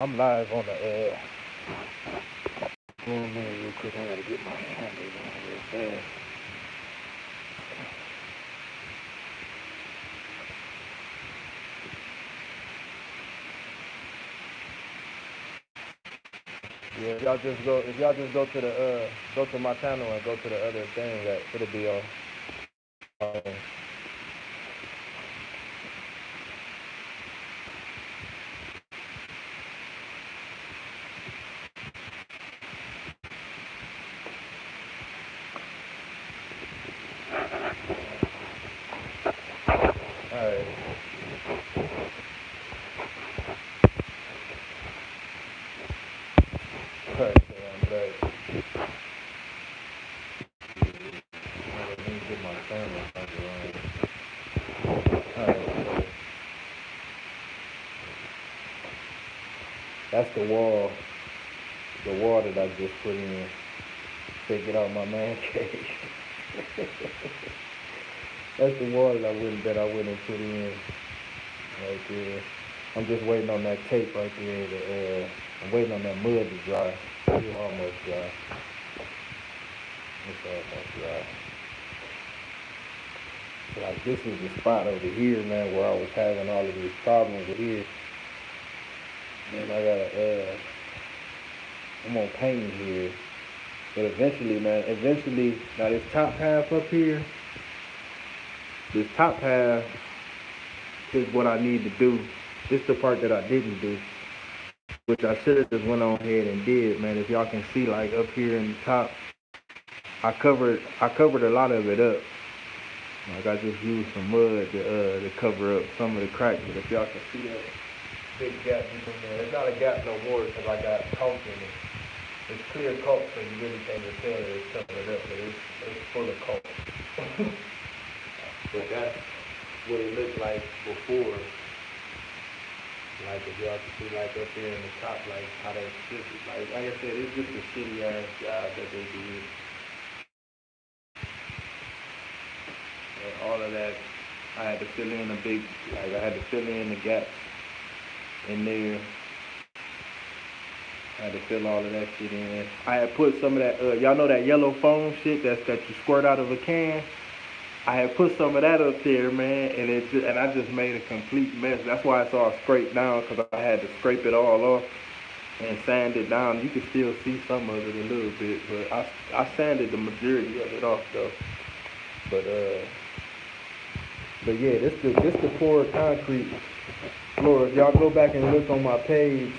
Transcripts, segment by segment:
I'm live on the oh man, real quick. I gotta get my cameras on real fast. Yeah, if y'all just go to my channel and go to the other thing that it'll be on. Um, Alright. Alright, so I'm back. Let me get my camera on. Alright, that's the wall that I just put in to get out my man cave. That's the wall that I went and put in right there. I'm just waiting on that tape right there. I'm waiting on that mud to dry. It's almost dry. It's almost dry. So, like this is the spot over here, man, where I was having all of these problems with here. Man, I'm gonna paint here. But eventually, now this top half up here, this top half is what I need to do. This is the part that I didn't do, which I should have just went on ahead and did, man. If y'all can see, like up here in the top, I covered a lot of it up. Like I just used some mud to cover up some of the cracks. But if y'all can see that big gap in there, it's not a gap no more because I got caulk in it. It's clear caulk, so you really can't just tell that it's covering it up, but it's full of caulk. But that's what it looked like before. Like if y'all can see like up there in the top, like how that shit is like I said, it's just a shitty ass job that they did. And all of that I had to fill in I had to fill in the gaps in there. I had to fill all of that shit in. I had put some of that y'all know that yellow foam shit that you squirt out of a can? I had put some of that up there, man, and I just made a complete mess. That's why it's all scraped down because I had to scrape it all off and sand it down. You can still see some of it a little bit, but I sanded the majority of it off though. But yeah, this the poured concrete floor. If y'all go back and look on my page,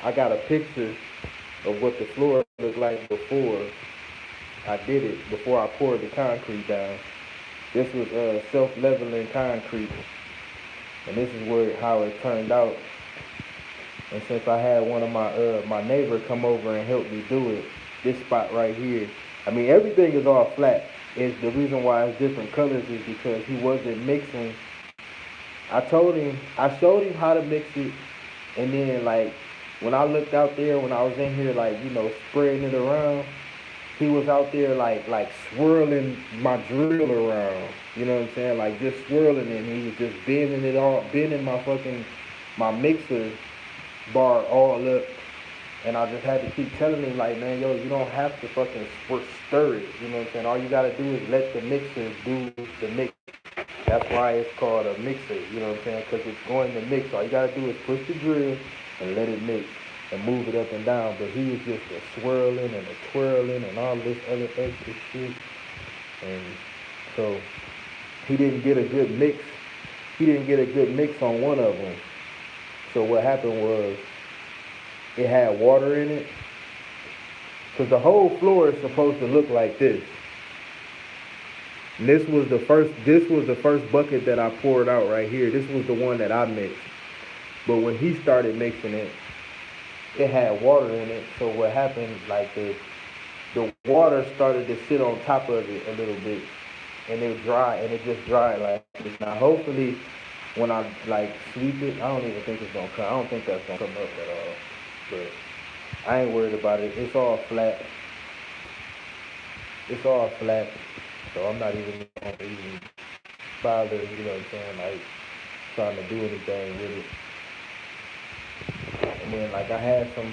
I got a picture of what the floor looked like before I did it, before I poured the concrete down. This was self-leveling concrete, and this is how it turned out. And since I had one of my neighbor come over and help me do it, this spot right here, I mean everything is all flat. Is the reason why it's different colors is because he wasn't mixing. I showed him how to mix it, and then like when I looked out there when I was in here like spreading it around, he was out there like swirling my drill around. You know what I'm saying? Like just swirling it. And he was just bending my mixer bar all up. And I just had to keep telling him like, man, yo, you don't have to fucking stir it. You know what I'm saying? All you gotta do is let the mixer do the mix. That's why it's called a mixer. You know what I'm saying? Because it's going to mix. All you gotta do is push the drill and let it mix and move it up and down. But he was just a swirling and a twirling and all this other extra shit. And so he didn't get a good mix. He didn't get a good mix on one of them. So what happened was it had water in it. Because the whole floor is supposed to look like this. And this was the first bucket that I poured out right here. This was the one that I mixed. But when he started mixing it, it had water in it. So what happened, like the water started to sit on top of it a little bit, and it just dried like this. Now hopefully, when I like sweep it, I don't even think it's gonna come. I don't think that's gonna come up at all. But I ain't worried about it. It's all flat. It's all flat. So I'm not even gonna even bother. You know what I'm saying? Like trying to do anything with it. And then like I had some,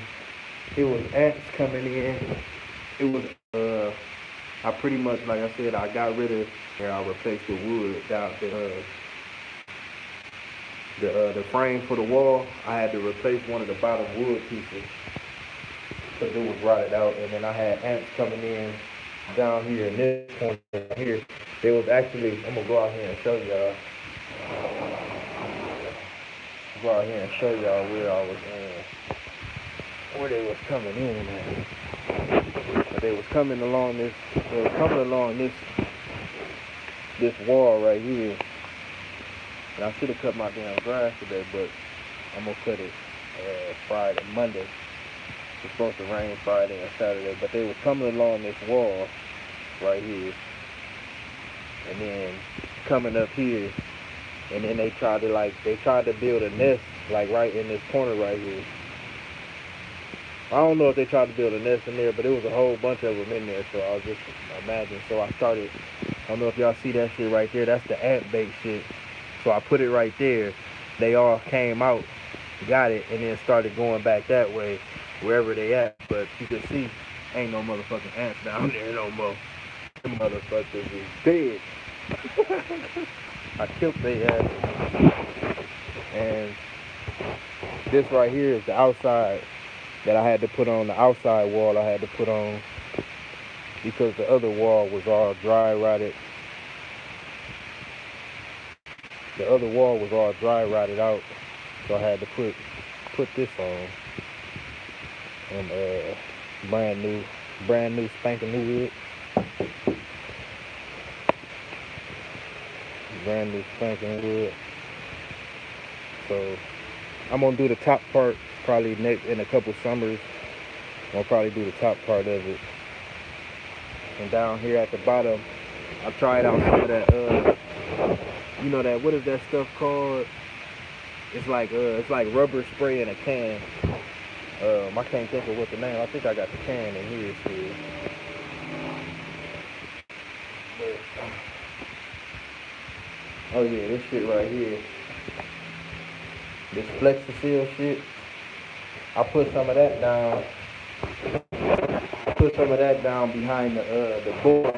it was ants coming in. It was I pretty much, like I said, I got rid of, and I replaced the wood down the frame for the wall. I had to replace one of the bottom wood pieces because it was rotted out. And then I had ants coming in down here in this corner here. They was actually, I'm gonna go out here and show y'all. Go out here and show y'all where I was where they was coming in at. But they was coming along this, this wall right here. And I should have cut my damn grass today, but I'm gonna cut it Friday, Monday. It's supposed to rain Friday and Saturday, but they was coming along this wall right here, and then coming up here, and then they tried to build a nest like right in this corner right here. I don't know if they tried to build a nest in there, but it was a whole bunch of them in there, so I was just imagining. So I started, I don't know if y'all see that shit right there, that's the ant bait shit. So I put it right there. They all came out, got it, and then started going back that way, wherever they at. But you can see, ain't no motherfucking ants down there no more. Them motherfuckers is dead. I killed their ass. And this right here is the outside that I had to put on, the outside wall I had to put on because the other wall was all dry rotted. The other wall was all dry rotted out, so I had to put this on. And brand new spanking new wood. Brand new spanking wood. So I'm gonna do the top part probably next in a couple summers. I'll probably do the top part of it. And down here at the bottom, I tried out some of that you know that, what is that stuff called? It's like rubber spray in a can. I can't think of what the name. I think I got the can in here still. But, oh yeah, this shit right here. This Flexi-Seal shit. I put some of that down. Behind the board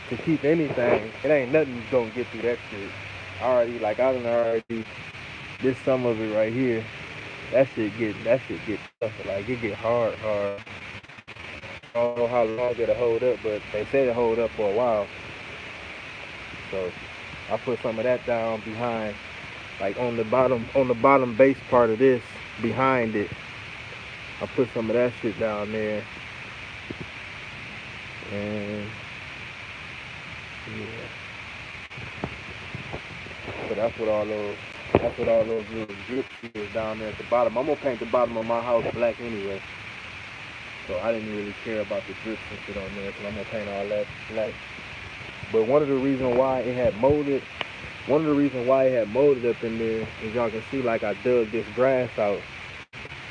to keep anything. It ain't nothing gonna get through that shit. I done already this some of it right here. That shit get tough. Like it get hard. I don't know how long it'll hold up, but they say it'll hold up for a while. So I put some of that down behind, like on the bottom base part of this, behind it. I put some of that shit down there. And yeah. So that's what all those little drips is down there at the bottom. I'm gonna paint the bottom of my house black anyway. So I didn't really care about the drips and shit on there, because I'm gonna paint all that black. But one of the reasons why it had molded up in there is, y'all can see, like I dug this grass out.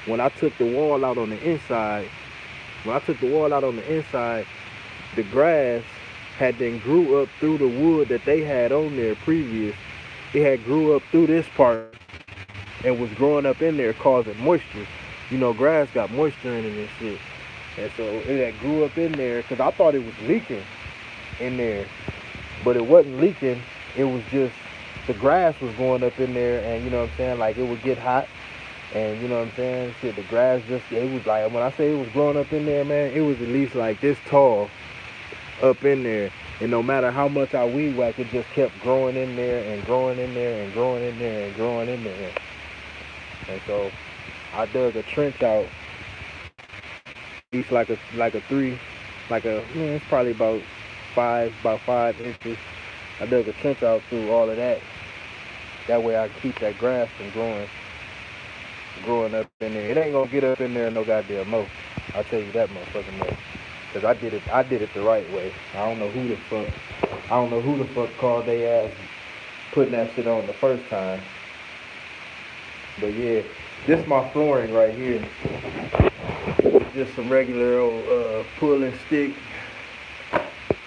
When I took the wall out on the inside, the grass had then grew up through the wood that they had on there previous. It had grew up through this part and was growing up in there, causing moisture. You know, grass got moisture in it and shit. And so it had grew up in there, because I thought it was leaking in there. But it wasn't leaking. It was just the grass was going up in there, and you know what I'm saying, like it would get hot. And you know what I'm saying? Shit, the grass it was like, when I say it was growing up in there, man, it was at least like this tall up in there. And no matter how much I weed whack, it just kept growing in there and growing in there and growing in there and growing in there. And so I dug a trench out, each it's probably about 5 inches. I dug a trench out through all of that. That way I keep that grass from growing up in there. It ain't gonna get up in there no goddamn more. I'll tell you that motherfucking much. Cause I did it the right way. I don't know who the fuck called they ass putting that shit on the first time. But yeah, this my flooring right here. Just some regular old peel and stick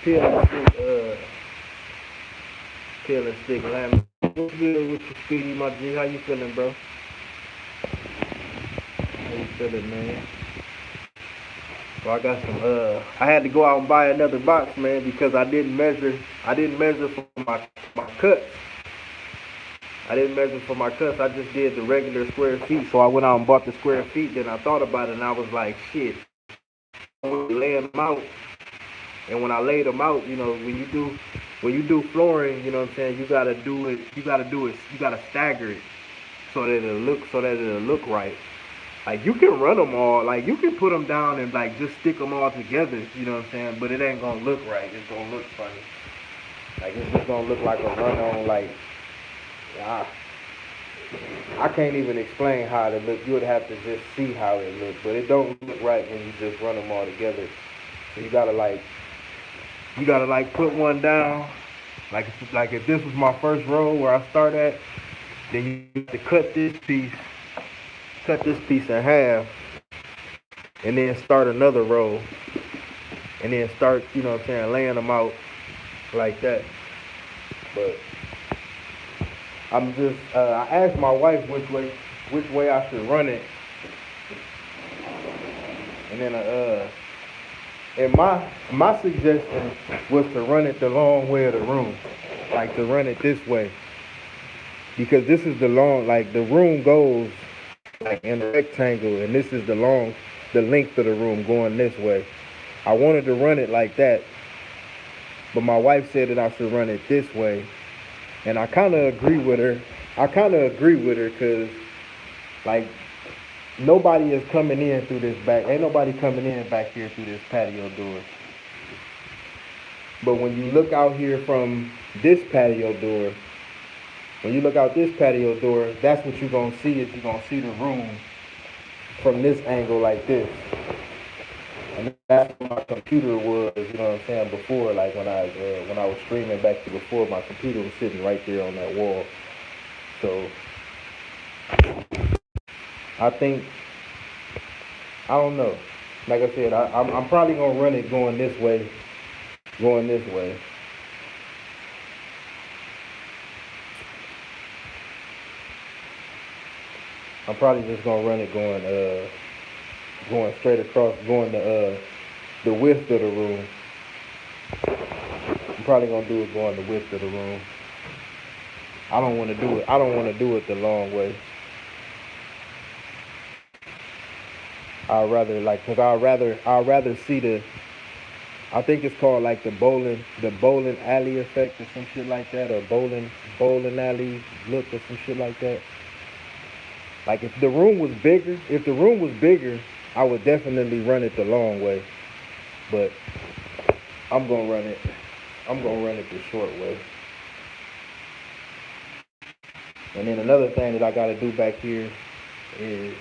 laminate. What's good with you, Speedy, my G? How you feeling, bro? chilling, man. So I got some. I had to go out and buy another box, man, because I didn't measure. I didn't measure for my cuts. I didn't measure for my cuts. I just did the regular square feet. So I went out and bought the square feet. Then I thought about it, and I was like, shit. Laying them out, and when I laid them out, you know, when you do flooring, you know what I'm saying, you gotta do it. You gotta stagger it so that it'll look right. Like you can run them all, like you can put them down and like just stick them all together, you know what I'm saying? But it ain't gonna look right. It's gonna look funny. Like it's just gonna look like a run on. Like ah, I can't even explain how it look. You would have to just see how it look, but it don't look right when you just run them all together. So you gotta like put one down. Like if this was my first row where I start at, then you have to cut this piece in half, and then start another row, and then start, you know what I'm saying, laying them out like that. But I'm just, I asked my wife which way I should run it, and then and my suggestion was to run it the long way of the room, like to run it this way, because this is the long, like the room goes like in a rectangle, and this is the length of the room going this way. I wanted to run it like that, but my wife said that I should run it this way, and I kind of agree with her. Because like nobody is coming in through this back. Ain't nobody coming in back here through this patio door. But when you look out here from this patio door, that's what you're gonna see. Is you're gonna see the room from this angle like this. And that's where my computer was, you know what I'm saying, before, like when I was streaming back to before, my computer was sitting right there on that wall. So I think, I don't know. Like I said, I'm probably gonna run it going this way. I'm probably just gonna run it going straight across, going the width of the room. I'm probably gonna do it going the width of the room. I don't want to do it the long way. I'd rather see I think it's called like the bowling alley effect or some shit like that, or bowling alley look or some shit like that. Like if the room was bigger, I would definitely run it the long way. But I'm gonna run it the short way. And then another thing that I gotta do back here is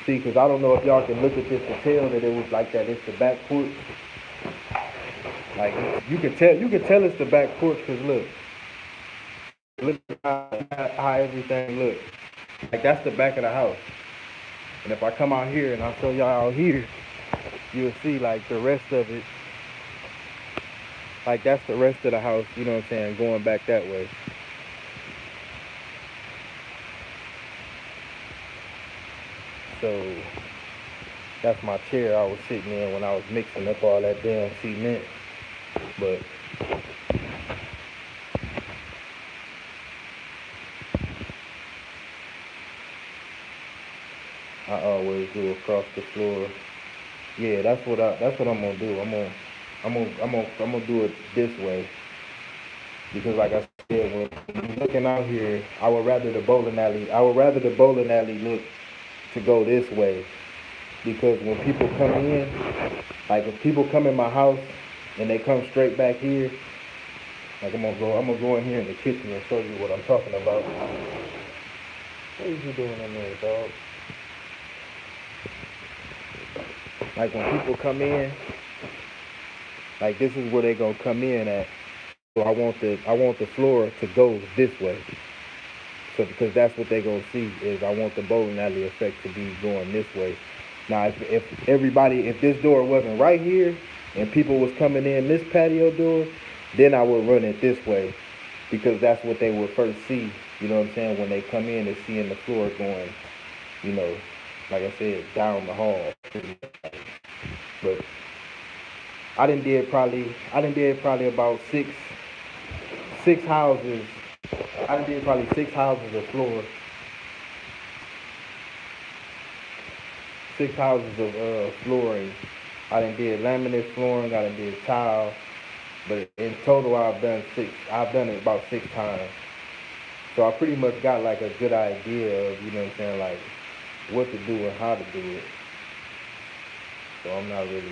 see, because I don't know if y'all can look at this to tell that it was like that. It's the back porch. Like you can tell it's the back porch because look how everything looks. Like that's the back of the house. And if I come out here and I'll show y'all out here, you'll see like the rest of it. Like that's the rest of the house, you know what I'm saying, going back that way. So that's my chair I was sitting in when I was mixing up all that damn cement. But I always do across the floor. Yeah, that's what I'm gonna do. I'm gonna do it this way because, like I said, when you're looking out here, I would rather the bowling alley look to go this way because when people come in, like if people come in my house and they come straight back here, like I'm gonna go in here in the kitchen and show you what I'm talking about. What is you doing in there, dog? Like when people come in, like this is where they gonna come in at. So I want the floor to go this way. So because that's what they gonna see is I want the bowling alley effect to be going this way. Now if this door wasn't right here and people was coming in this patio door, then I would run it this way because that's what they would first see. You know what I'm saying? When they come in and seeing the floor going, you know, like I said, down the hall. But I done did probably about six houses. I done did probably 6 houses of floor, 6 houses of flooring. I done did laminate flooring. I done did tile. But in total, I've done six. I've done it about 6 times. So I pretty much got like a good idea of, you know what I'm saying, like what to do and how to do it. So I'm not really,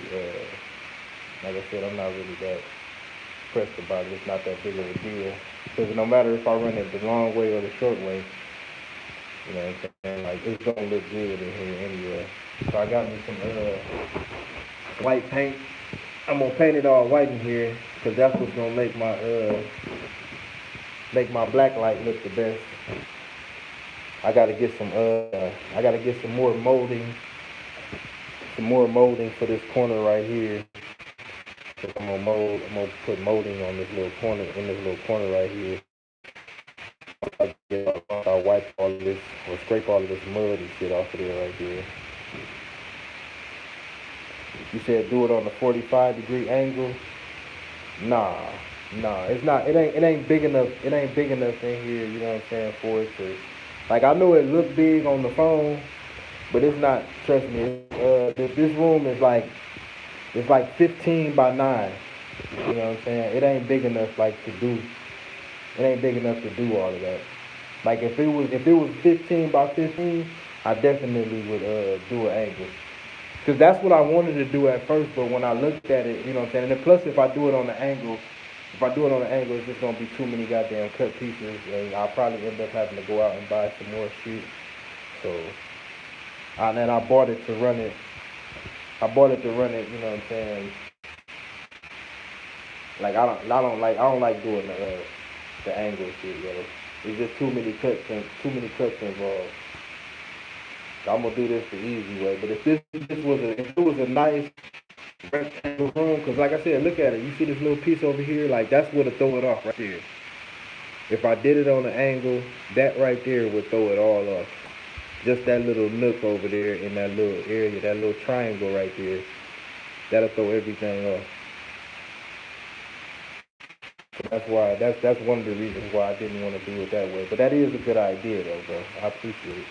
like I said, I'm not really that pressed about it. It's not that big of a deal. Because no matter if I run it the long way or the short way, you know what I'm saying, like it's gonna look good in here anyway. So I got me some white paint. I'm gonna paint it all white in here because that's what's gonna make my black light look the best. I gotta get some more molding for this corner right here. So I'm gonna put molding on this little corner, in this little corner right here. I'll wipe all of this, or scrape all of this mud and shit off of there right there. You said do it on a 45-degree angle. Nah, it's not. It ain't big enough. It ain't big enough in here. You know what I'm saying? For it to, like, I know it look big on the phone, but it's not. Trust me. This room is like, it's like 15 by 9. You know what I'm saying? It ain't big enough like to do. It ain't big enough to do all of that. Like if it was 15 by 15, I definitely would do an angle. Cause that's what I wanted to do at first, but when I looked at it, you know what I'm saying. And then plus, if I do it on the angle, it's just gonna be too many goddamn cut pieces, and I'll probably end up having to go out and buy some more shit. So, and then I bought it to run it. You know what I'm saying? Like I don't like doing the angle shit, yo. It's just too many cuts involved. So I'm gonna do this the easy way. But if it was a nice rectangle room, because like I said, look at it. You see this little piece over here? Like that's what'll throw it off right there. If I did it on an angle, that right there would throw it all off. Just that little nook over there in that little area, that little triangle right there, that'll throw everything off. So that's one of the reasons why I didn't want to do it that way. But that is a good idea though, bro. I appreciate it.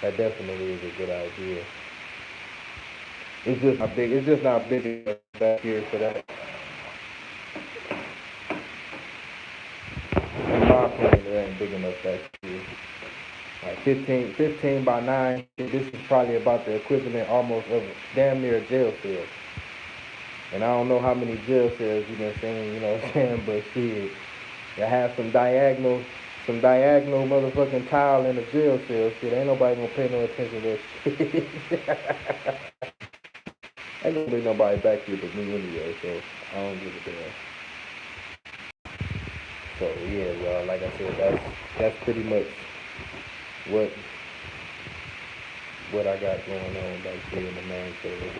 That definitely is a good idea. It's just not big. It's just not big enough back here for that. In my opinion, it ain't big enough back here. Like 15 by 9. This is probably about the equivalent almost of damn near a jail cell. And I don't know how many jail cells you've been seeing, you know what I'm saying? But shit, you have some diagonal motherfucking tile in the jail cell. Shit, ain't nobody gonna pay no attention to that shit. Ain't gonna be nobody back here but me anyway, so I don't give a damn. So yeah, y'all, like I said, that's pretty much what I got going on back here in the main service.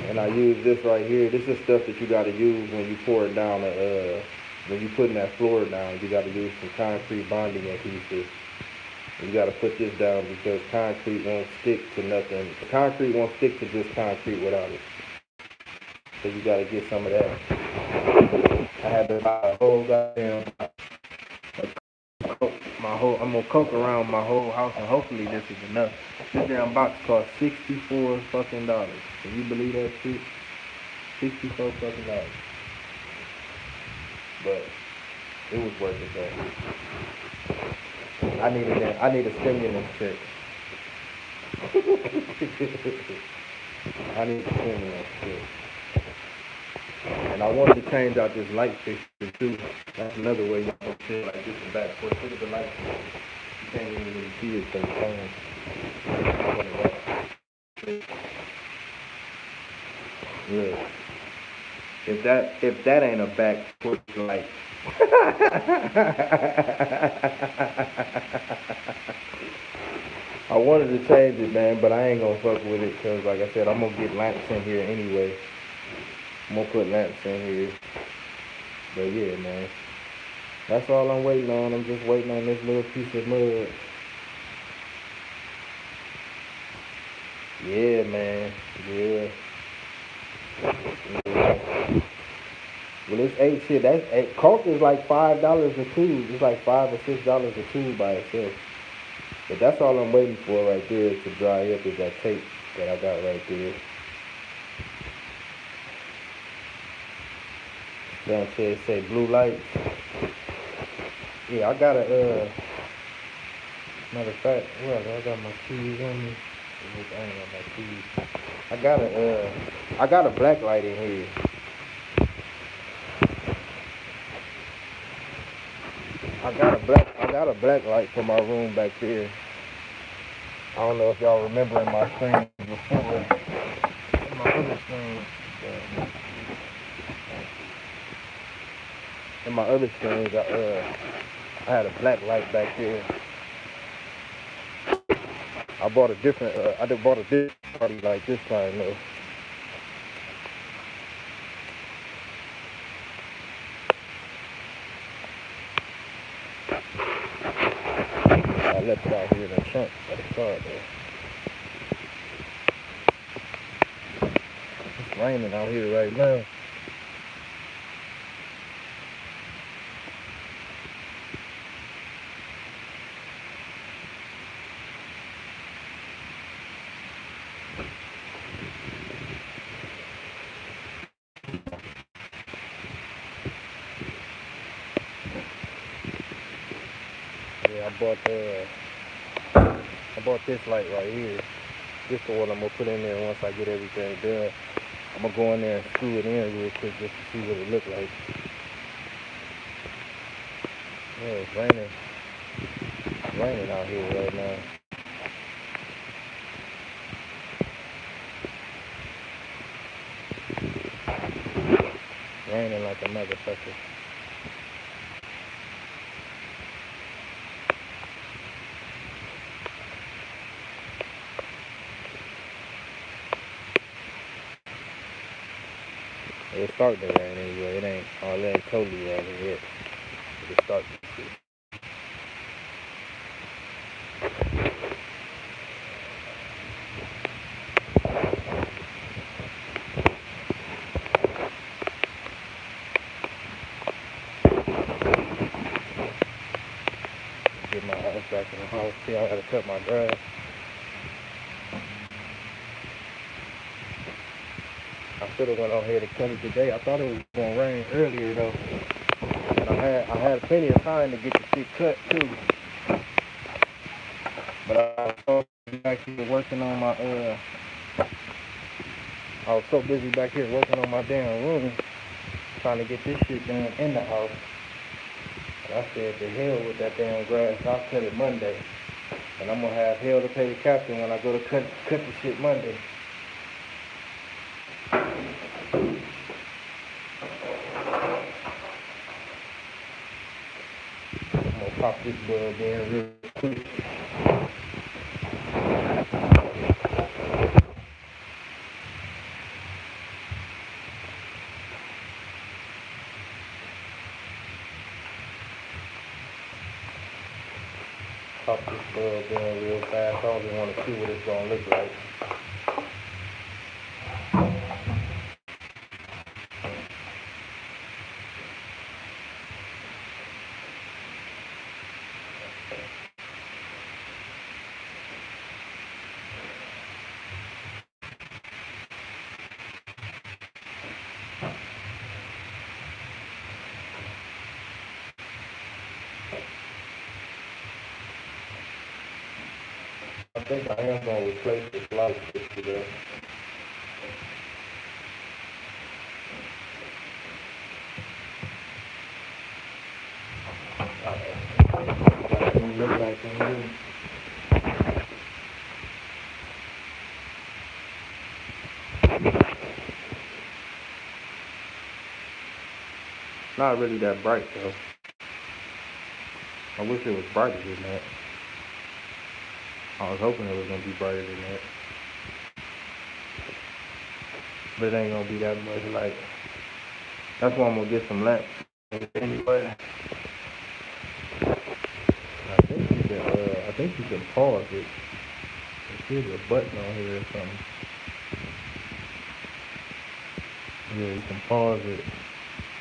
And I use this right here. This is stuff that you gotta use when you pour it down when you putting that floor down. You gotta use some concrete bonding adhesive. You gotta put this down because concrete won't stick to nothing. Concrete won't stick to just concrete without it. So you gotta get some of that. I had to buy a whole goddamn I'm gonna cook around my whole house and hopefully this is enough. This damn box cost $64 fucking dollars. Can you believe that shit? $64 fucking dollars. But it was worth it though. I need a stimulus check. I need a stimulus check. And I wanted to change out this light fixture too. That's another way you can feel like this is back. Look at the light fixture. You can't even really see it because it's on. Look. If that ain't a back porch light. I wanted to change it, man, but I ain't gonna fuck with it because, like I said, I'm gonna get lamps in here anyway. I'm gonna put lamps in here. But yeah, man. That's all I'm waiting on. I'm just waiting on this little piece of mud. Yeah, man. Yeah. Yeah. Well, it's eight shit. That's eight. Coke is like $5 a tube. It's like $5 or $6 a tube by itself. But that's all I'm waiting for right there to dry up is that tape that I got right there. Sanchez say blue lights. Yeah, I got a matter of fact, well, I got my keys on me. I ain't got my keys. I got a black light in here. I got a black light for my room back there. I don't know if y'all remember in my screen before. In my other screen. In my other screens, I had a black light back there. I bought a different. I just bought a different party light this time though. I left it out here in the trunk of the car though. It's raining out here right now. Yeah, I bought this light right here. This is the one I'm gonna put in there once I get everything done. I'm gonna go in there and screw it in real quick just to see what it look like. Yeah, it's raining. It's raining out here right now. Raining like a motherfucker. It's starting to rain anyway. It ain't totally raining yet. It's starting to. Get my ass back in the house. See, I gotta cut my grass. I should have went on here to cut it today. I thought it was gonna rain earlier though. And I had plenty of time to get the shit cut too. But I was so back here working on my I was so busy back here working on my damn room, trying to get this shit done in the house. And I said, to hell with that damn grass. I'll cut it Monday. And I'm gonna have hell to pay the captain when I go to cut the shit Monday. I'm gonna pop this bulb in real quick. Pop this bulb in real fast. I don't even want to see what it's gonna look like. I think I am gonna replace this light switch today. Look like not really that bright though. I wish it was brighter than that. I was hoping it was gonna be brighter than that. But it ain't gonna be that much light. That's why I'm gonna get some lamps. Anyway. I think you can pause it and Should be a button on here or something. Yeah, you can pause it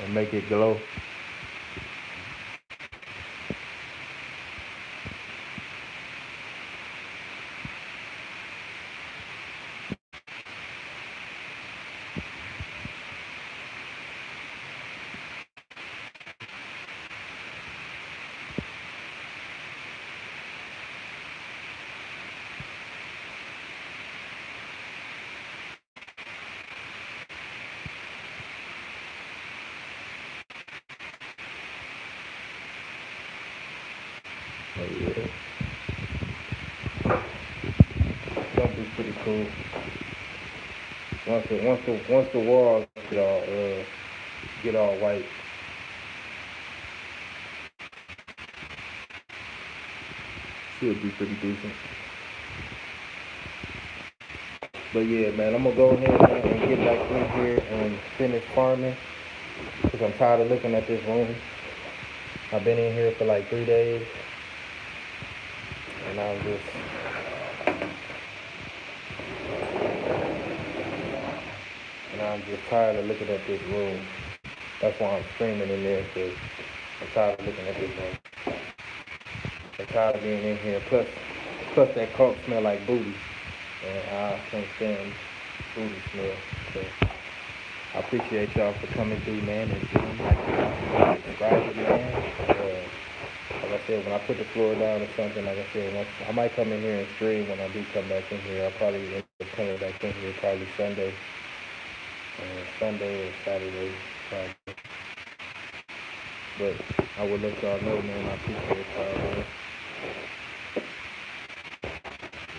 and make it glow. Oh yeah, gonna be pretty cool. Once the walls get all white, should be pretty decent. But yeah, man, I'm gonna go ahead, man, and get back in here and finish farming because I'm tired of looking at this room. I've been in here for like 3 days, and I'm just tired of looking at this room. That's why I'm screaming in there because I'm tired of looking at this room. I'm tired of being in here. Plus that coke smell like booty, and I can't stand booty smell. So I appreciate y'all for coming through, man, and doing like subscribing, man. Like I said, when I put the floor down or something, like I said, I might come in here and stream when I do come back in here. I'll probably end up coming back in here probably Sunday or Saturday, probably. But I would let y'all know, man. I appreciate y'all, man.